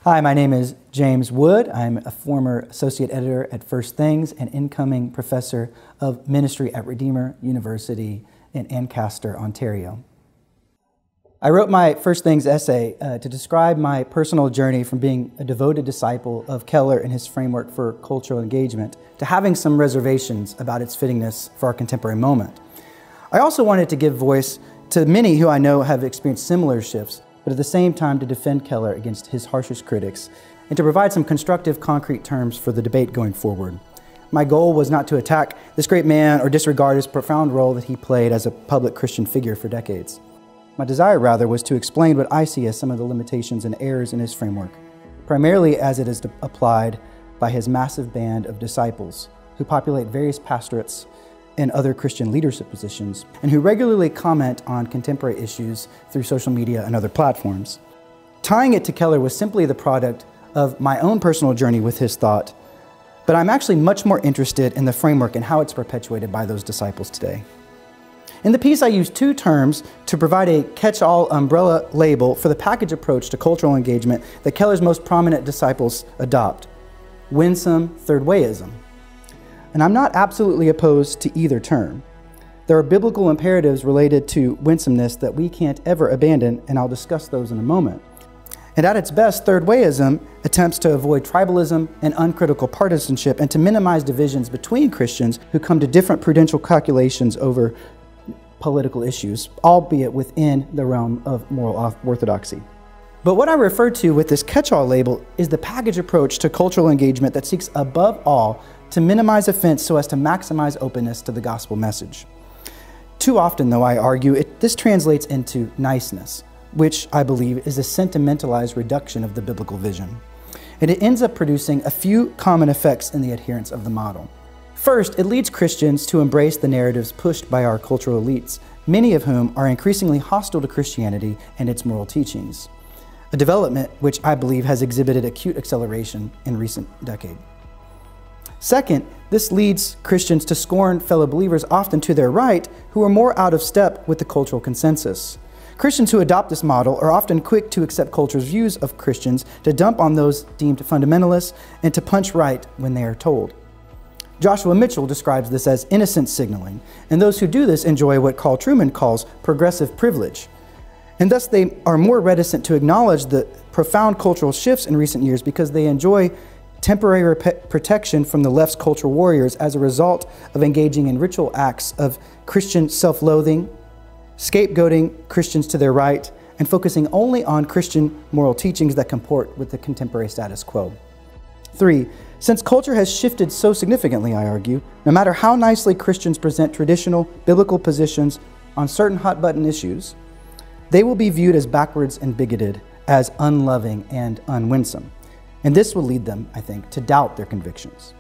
Hi, my name is James Wood. I'm a former associate editor at First Things and incoming professor of ministry at Redeemer University in Ancaster, Ontario. I wrote my First Things essay to describe my personal journey from being a devoted disciple of Keller and his framework for cultural engagement to having some reservations about its fittingness for our contemporary moment. I also wanted to give voice to many who I know have experienced similar shifts, but at the same time to defend Keller against his harshest critics and to provide some constructive, concrete terms for the debate going forward. My goal was not to attack this great man or disregard his profound role that he played as a public Christian figure for decades. My desire, rather, was to explain what I see as some of the limitations and errors in his framework, primarily as it is applied by his massive band of disciples who populate various pastorates and other Christian leadership positions, and who regularly comment on contemporary issues through social media and other platforms. Tying it to Keller was simply the product of my own personal journey with his thought, but I'm actually much more interested in the framework and how it's perpetuated by those disciples today. In the piece, I used two terms to provide a catch-all umbrella label for the package approach to cultural engagement that Keller's most prominent disciples adopt: winsome third-wayism. And I'm not absolutely opposed to either term. There are biblical imperatives related to winsomeness that we can't ever abandon, and I'll discuss those in a moment. And at its best, third-wayism attempts to avoid tribalism and uncritical partisanship and to minimize divisions between Christians who come to different prudential calculations over political issues, albeit within the realm of moral orthodoxy. But what I refer to with this catch-all label is the package approach to cultural engagement that seeks above all to minimize offense so as to maximize openness to the gospel message. Too often, though, I argue, this translates into niceness, which I believe is a sentimentalized reduction of the biblical vision. And it ends up producing a few common effects in the adherents of the model. First, it leads Christians to embrace the narratives pushed by our cultural elites, many of whom are increasingly hostile to Christianity and its moral teachings, a development which I believe has exhibited acute acceleration in recent decades. Second, this leads Christians to scorn fellow believers, often to their right, who are more out of step with the cultural consensus. Christians who adopt this model are often quick to accept culture's views of Christians, to dump on those deemed fundamentalists, and to punch right when they are told. Joshua Mitchell describes this as innocence signaling, and those who do this enjoy what Carl Trueman calls progressive privilege. And thus they are more reticent to acknowledge the profound cultural shifts in recent years because they enjoy temporary protection from the left's cultural warriors as a result of engaging in ritual acts of Christian self-loathing, scapegoating Christians to their right, and focusing only on Christian moral teachings that comport with the contemporary status quo. 3. Since culture has shifted so significantly, I argue, no matter how nicely Christians present traditional biblical positions on certain hot-button issues, they will be viewed as backwards and bigoted, as unloving and unwinsome. And this will lead them, I think, to doubt their convictions.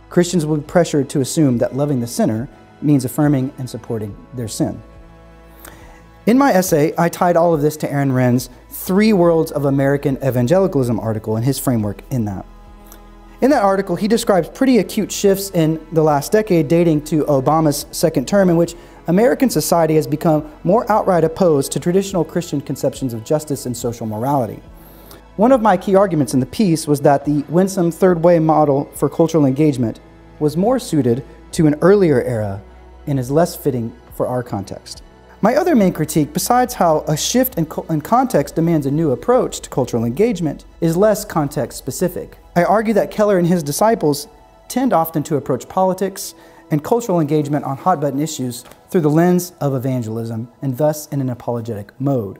Christians will be pressured to assume that loving the sinner means affirming and supporting their sin. In my essay, I tied all of this to Aaron Renn's 3 Worlds of American Evangelicalism article and his framework in that. In that article, he describes pretty acute shifts in the last decade dating to Obama's second term in which American society has become more outright opposed to traditional Christian conceptions of justice and social morality. One of my key arguments in the piece was that the winsome third-way model for cultural engagement was more suited to an earlier era and is less fitting for our context. My other main critique, besides how a shift in context demands a new approach to cultural engagement, is less context-specific. I argue that Keller and his disciples tend often to approach politics and cultural engagement on hot-button issues through the lens of evangelism and thus in an apologetic mode.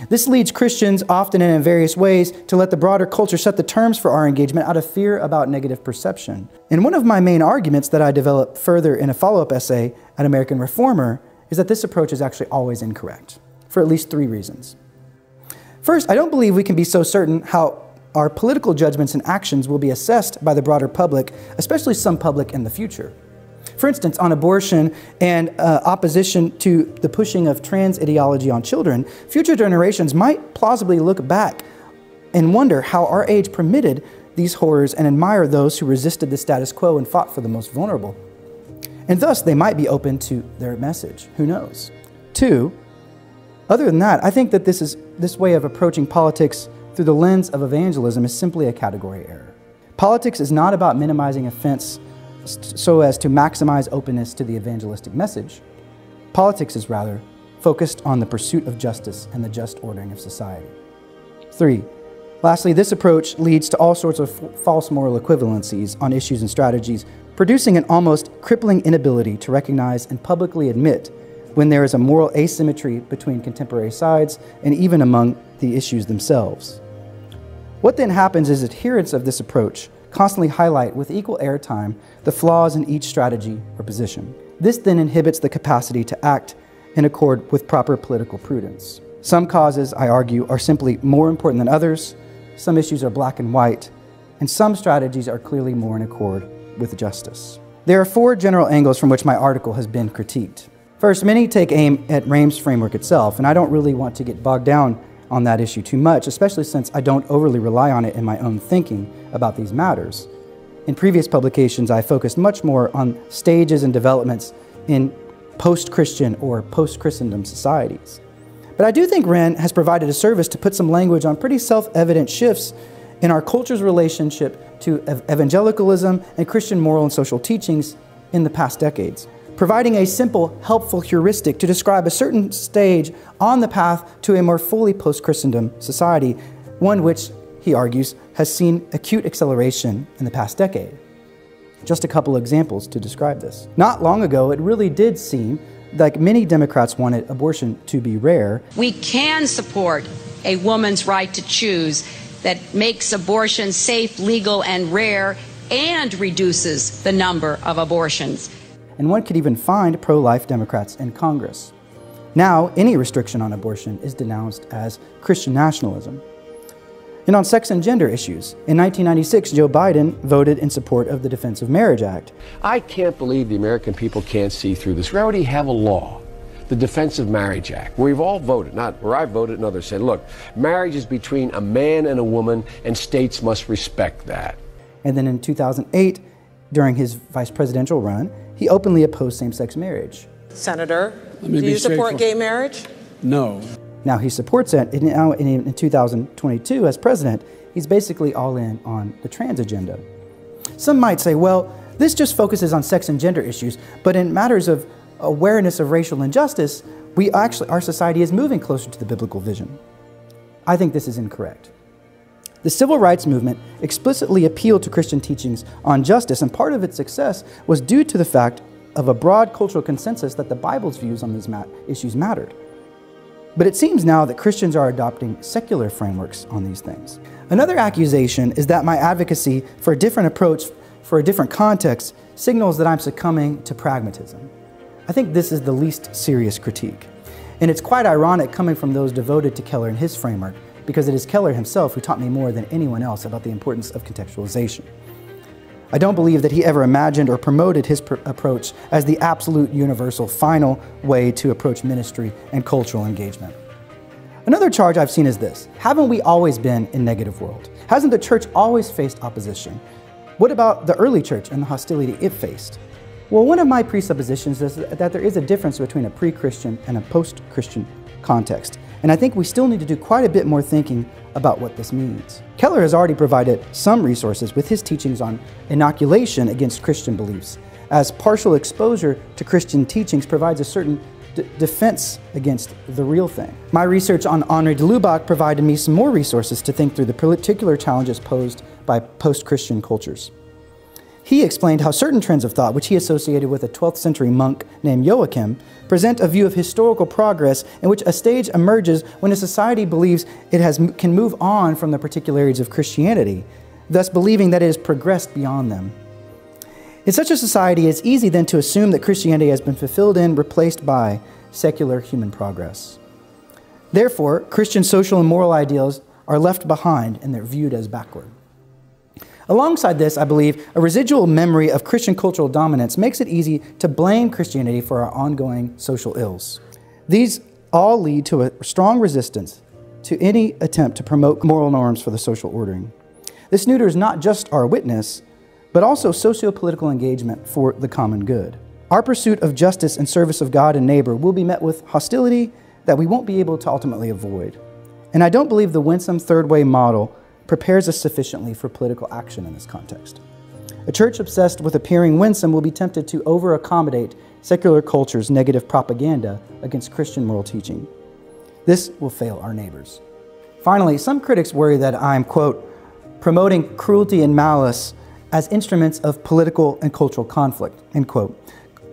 This leads Christians, often and in various ways, to let the broader culture set the terms for our engagement out of fear about negative perception. And one of my main arguments that I developed further in a follow-up essay at American Reformer is that this approach is actually always incorrect, for at least 3 reasons. First, I don't believe we can be so certain how our political judgments and actions will be assessed by the broader public, especially some public in the future. For instance, on abortion and opposition to the pushing of trans ideology on children, future generations might plausibly look back and wonder how our age permitted these horrors and admire those who resisted the status quo and fought for the most vulnerable. And thus, they might be open to their message. Who knows? 2, other than that, I think that this way of approaching politics through the lens of evangelism is simply a category error. Politics is not about minimizing offense so as to maximize openness to the evangelistic message. Politics is rather focused on the pursuit of justice and the just ordering of society. 3. Lastly, this approach leads to all sorts of false moral equivalencies on issues and strategies, producing an almost crippling inability to recognize and publicly admit when there is a moral asymmetry between contemporary sides and even among the issues themselves. What then happens is adherents of this approach constantly highlight with equal airtime the flaws in each strategy or position. This then inhibits the capacity to act in accord with proper political prudence. Some causes, I argue, are simply more important than others, some issues are black and white, and some strategies are clearly more in accord with justice. There are 4 general angles from which my article has been critiqued. First, many take aim at Rheims' framework itself, and I don't really want to get bogged down on that issue too much, especially since I don't overly rely on it in my own thinking about these matters. In previous publications, I focused much more on stages and developments in post-Christian or post-Christendom societies. But I do think Wren has provided a service to put some language on pretty self-evident shifts in our culture's relationship to evangelicalism and Christian moral and social teachings in the past decades, providing a simple, helpful heuristic to describe a certain stage on the path to a more fully post-Christendom society, one which, he argues, has seen acute acceleration in the past decade. Just a couple examples to describe this. Not long ago, it really did seem like many Democrats wanted abortion to be rare. We can support a woman's right to choose that makes abortion safe, legal, and rare, and reduces the number of abortions. And one could even find pro-life Democrats in Congress. Now, any restriction on abortion is denounced as Christian nationalism. And on sex and gender issues, in 1996, Joe Biden voted in support of the Defense of Marriage Act. I can't believe the American people can't see through this. We already have a law, the Defense of Marriage Act, where we've all voted, not where I voted and others said, look, marriage is between a man and a woman, and states must respect that. And then in 2008, during his vice presidential run, he openly opposed same-sex marriage. Senator, do you support gay marriage? No. Now he supports it, and now in 2022 as president, he's basically all in on the trans agenda. Some might say, well, this just focuses on sex and gender issues, but in matters of awareness of racial injustice, our society is moving closer to the biblical vision. I think this is incorrect. The civil rights movement explicitly appealed to Christian teachings on justice, and part of its success was due to the fact of a broad cultural consensus that the Bible's views on these issues mattered. But it seems now that Christians are adopting secular frameworks on these things. Another accusation is that my advocacy for a different approach, for a different context, signals that I'm succumbing to pragmatism. I think this is the least serious critique. And it's quite ironic coming from those devoted to Keller and his framework, because it is Keller himself who taught me more than anyone else about the importance of contextualization. I don't believe that he ever imagined or promoted his approach as the absolute, universal, final way to approach ministry and cultural engagement. Another charge I've seen is this: haven't we always been in negative world? Hasn't the church always faced opposition? What about the early church and the hostility it faced? Well, one of my presuppositions is that there is a difference between a pre-Christian and a post-Christian context. And I think we still need to do quite a bit more thinking about what this means. Keller has already provided some resources with his teachings on inoculation against Christian beliefs, as partial exposure to Christian teachings provides a certain defense against the real thing. My research on Henri de Lubac provided me some more resources to think through the particular challenges posed by post-Christian cultures. He explained how certain trends of thought, which he associated with a 12th century monk named Joachim, present a view of historical progress in which a stage emerges when a society believes it can move on from the particularities of Christianity, thus believing that it has progressed beyond them. In such a society, it's easy then to assume that Christianity has been fulfilled and replaced by secular human progress. Therefore, Christian social and moral ideals are left behind and they're viewed as backward. Alongside this, I believe, a residual memory of Christian cultural dominance makes it easy to blame Christianity for our ongoing social ills. These all lead to a strong resistance to any attempt to promote moral norms for the social ordering. This neuters not just our witness, but also socio-political engagement for the common good. Our pursuit of justice and service of God and neighbor will be met with hostility that we won't be able to ultimately avoid. And I don't believe the winsome third way model prepares us sufficiently for political action in this context. A church obsessed with appearing winsome will be tempted to over-accommodate secular culture's negative propaganda against Christian moral teaching. This will fail our neighbors. Finally, some critics worry that I'm, quote, promoting cruelty and malice as instruments of political and cultural conflict, end quote,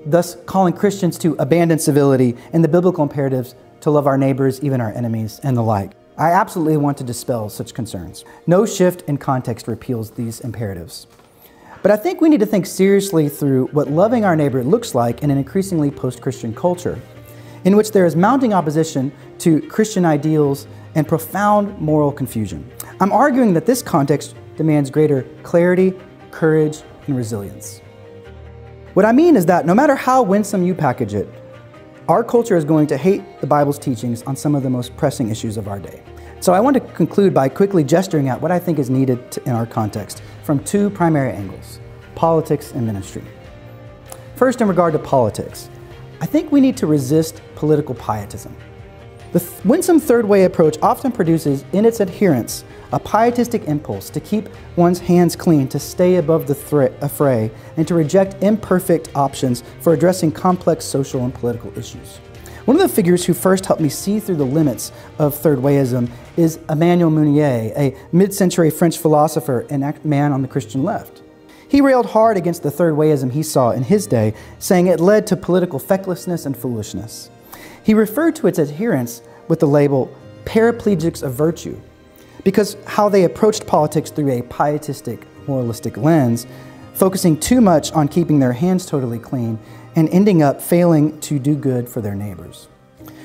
thus calling Christians to abandon civility and the biblical imperatives to love our neighbors, even our enemies, and the like. I absolutely want to dispel such concerns. No shift in context repeals these imperatives. But I think we need to think seriously through what loving our neighbor looks like in an increasingly post-Christian culture, in which there is mounting opposition to Christian ideals and profound moral confusion. I'm arguing that this context demands greater clarity, courage, and resilience. What I mean is that no matter how winsome you package it, our culture is going to hate the Bible's teachings on some of the most pressing issues of our day. So I want to conclude by quickly gesturing at what I think is needed in our context from two primary angles: politics and ministry. First, in regard to politics, I think we need to resist political pietism. The winsome third way approach often produces in its adherents a pietistic impulse to keep one's hands clean, to stay above the fray, and to reject imperfect options for addressing complex social and political issues. One of the figures who first helped me see through the limits of third wayism is Emmanuel Mounier, a mid-century French philosopher and man on the Christian left. He railed hard against the third wayism he saw in his day, saying it led to political fecklessness and foolishness. He referred to its adherents with the label paraplegics of virtue, because how they approached politics through a pietistic, moralistic lens, focusing too much on keeping their hands totally clean and ending up failing to do good for their neighbors.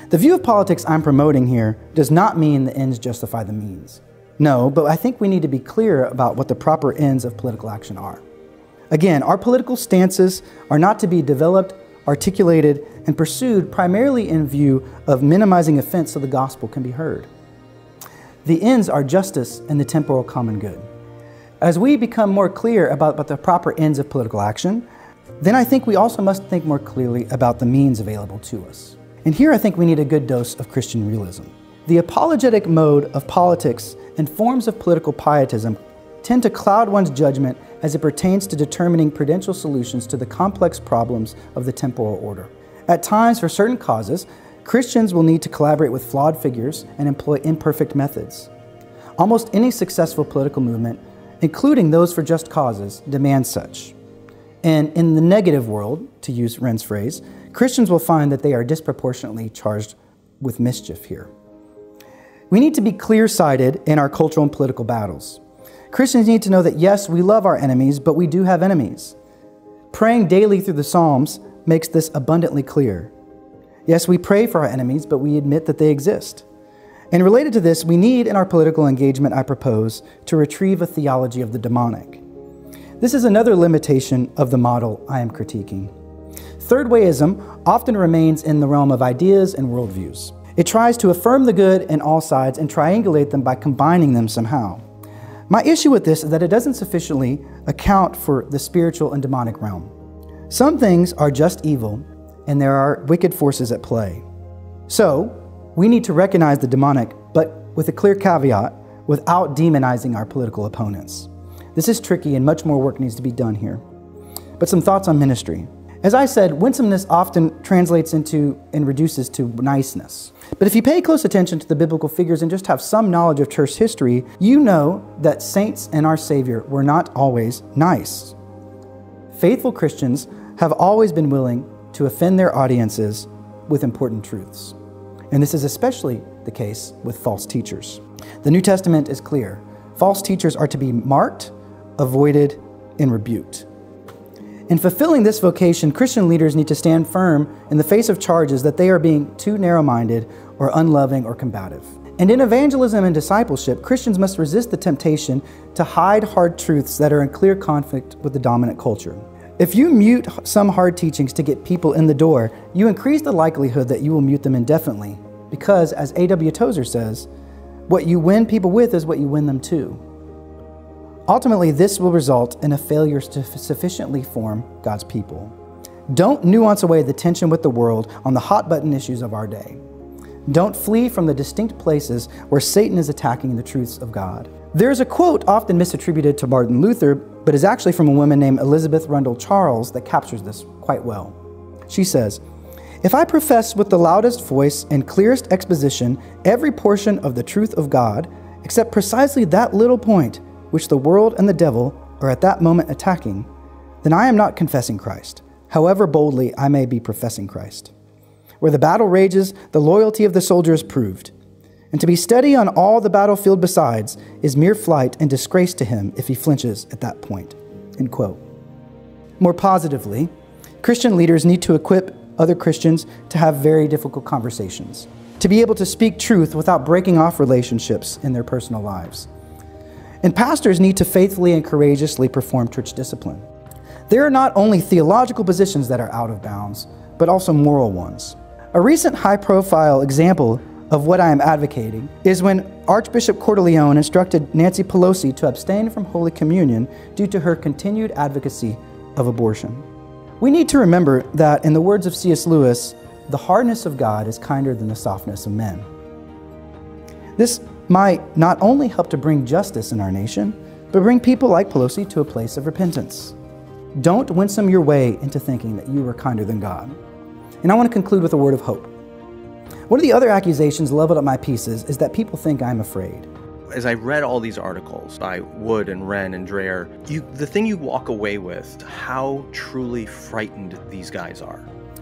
The view of politics I'm promoting here does not mean the ends justify the means. No, but I think we need to be clear about what the proper ends of political action are. Again, our political stances are not to be developed, articulated, and pursued primarily in view of minimizing offense so the gospel can be heard. The ends are justice and the temporal common good. As we become more clear about the proper ends of political action, then I think we also must think more clearly about the means available to us. And here I think we need a good dose of Christian realism. The apologetic mode of politics and forms of political pietism tend to cloud one's judgment as it pertains to determining prudential solutions to the complex problems of the temporal order. At times, for certain causes, Christians will need to collaborate with flawed figures and employ imperfect methods. Almost any successful political movement, including those for just causes, demands such. And in the negative world, to use Wren's phrase, Christians will find that they are disproportionately charged with mischief here. We need to be clear-sighted in our cultural and political battles. Christians need to know that yes, we love our enemies, but we do have enemies. Praying daily through the Psalms makes this abundantly clear. Yes, we pray for our enemies, but we admit that they exist. And related to this, we need in our political engagement, I propose, to retrieve a theology of the demonic. This is another limitation of the model I am critiquing. Third wayism often remains in the realm of ideas and worldviews. It tries to affirm the good in all sides and triangulate them by combining them somehow. My issue with this is that it doesn't sufficiently account for the spiritual and demonic realm. Some things are just evil, and there are wicked forces at play. So, we need to recognize the demonic, but with a clear caveat, without demonizing our political opponents. This is tricky and much more work needs to be done here. But some thoughts on ministry. As I said, winsomeness often translates into and reduces to niceness. But if you pay close attention to the biblical figures and just have some knowledge of church history, you know that saints and our Savior were not always nice. Faithful Christians have always been willing to offend their audiences with important truths. And this is especially the case with false teachers. The New Testament is clear. False teachers are to be marked, avoided, and rebuked. In fulfilling this vocation, Christian leaders need to stand firm in the face of charges that they are being too narrow-minded or unloving or combative. And in evangelism and discipleship, Christians must resist the temptation to hide hard truths that are in clear conflict with the dominant culture. If you mute some hard teachings to get people in the door, you increase the likelihood that you will mute them indefinitely. Because, as A.W. Tozer says, what you win people with is what you win them to. Ultimately, this will result in a failure to sufficiently form God's people. Don't nuance away the tension with the world on the hot-button issues of our day. Don't flee from the distinct places where Satan is attacking the truths of God. There's a quote often misattributed to Martin Luther, but is actually from a woman named Elizabeth Rundle Charles that captures this quite well. She says, "If I profess with the loudest voice and clearest exposition every portion of the truth of God, except precisely that little point which the world and the devil are at that moment attacking, then I am not confessing Christ, however boldly I may be professing Christ. Where the battle rages, the loyalty of the soldier is proved. And to be steady on all the battlefield besides is mere flight and disgrace to him if he flinches at that point." End quote. More positively, Christian leaders need to equip other Christians to have very difficult conversations, to be able to speak truth without breaking off relationships in their personal lives. And pastors need to faithfully and courageously perform church discipline. There are not only theological positions that are out of bounds, but also moral ones. A recent high-profile example of what I am advocating is when Archbishop Cordileone instructed Nancy Pelosi to abstain from Holy Communion due to her continued advocacy of abortion. We need to remember that, in the words of C.S. Lewis, the hardness of God is kinder than the softness of men. This might not only help to bring justice in our nation, but bring people like Pelosi to a place of repentance. Don't winsome your way into thinking that you are kinder than God. And I want to conclude with a word of hope. One of the other accusations leveled at my pieces is that people think I'm afraid. As I read all these articles by Wood and Wren and Dreher, the thing you walk away with, how truly frightened these guys are.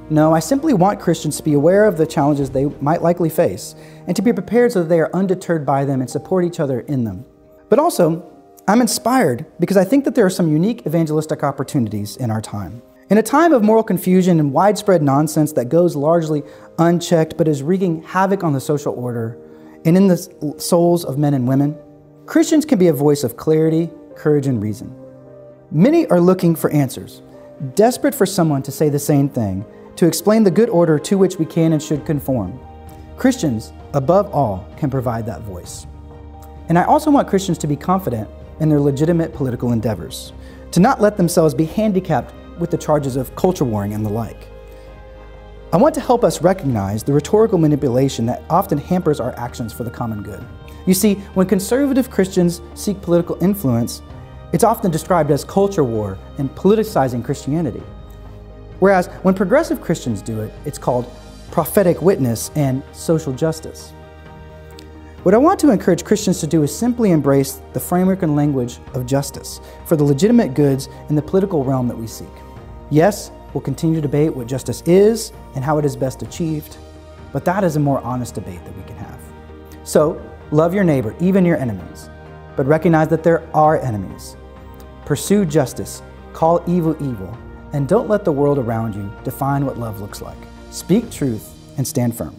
No, I simply want Christians to be aware of the challenges they might likely face and to be prepared so that they are undeterred by them and support each other in them. But also, I'm inspired because I think that there are some unique evangelistic opportunities in our time. In a time of moral confusion and widespread nonsense that goes largely unchecked but is wreaking havoc on the social order and in the souls of men and women, Christians can be a voice of clarity, courage, and reason. Many are looking for answers, desperate for someone to say the same thing, to explain the good order to which we can and should conform. Christians, above all, can provide that voice. And I also want Christians to be confident in their legitimate political endeavors, to not let themselves be handicapped with the charges of culture warring and the like. I want to help us recognize the rhetorical manipulation that often hampers our actions for the common good. You see, when conservative Christians seek political influence, it's often described as culture war and politicizing Christianity. Whereas when progressive Christians do it, it's called prophetic witness and social justice. What I want to encourage Christians to do is simply embrace the framework and language of justice for the legitimate goods in the political realm that we seek. Yes, we'll continue to debate what justice is and how it is best achieved, but that is a more honest debate that we can have. So, love your neighbor, even your enemies, but recognize that there are enemies. Pursue justice, call evil evil, and don't let the world around you define what love looks like. Speak truth and stand firm.